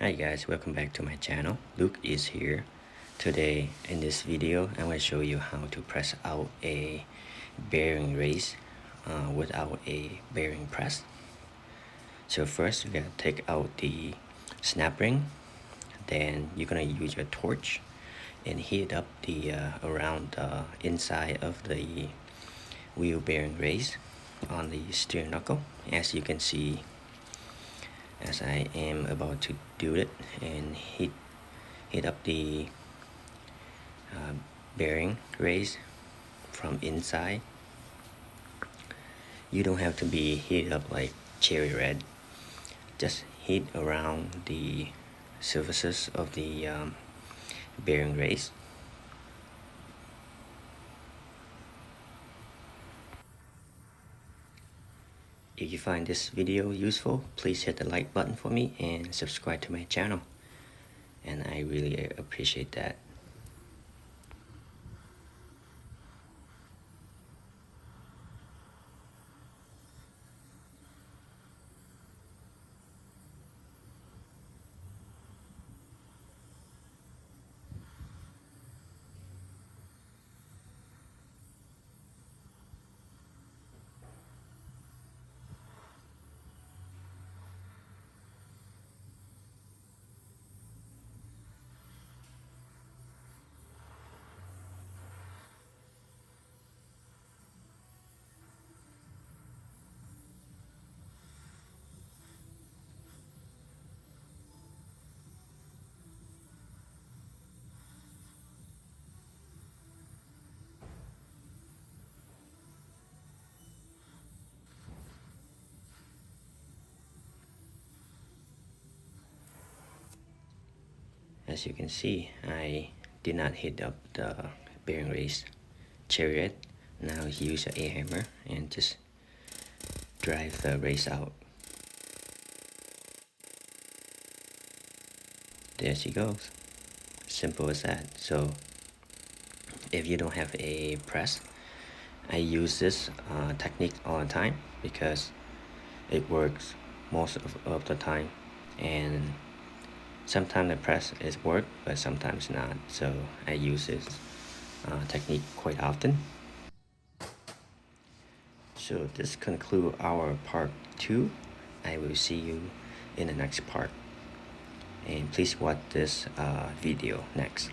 Hi guys, welcome back to my channel. Luke is here. Today in this video I'm going to show you how to press out a bearing race without a bearing press. So first you're going to take out the snap ring, then you're going to use your torch and heat up the around the inside of the wheel bearing race on the steering knuckle, as you can see as I am about to do it, and heat up the bearing race from inside. You don't have to be heated up like cherry red, just heat around the surfaces of the bearing race. If you find this video useful, please hit the like button for me and subscribe to my channel, and I really appreciate that. As you can see, I did not heat up the bearing race cherry red. Now use a hammer and just drive the race out. There she goes. Simple as that. So if you don't have a press, I use this technique all the time because it works most of the time, and sometimes the press is work but sometimes not, so I use this technique quite often. So this concludes our part 2. I will see you in the next part, and please watch this video next.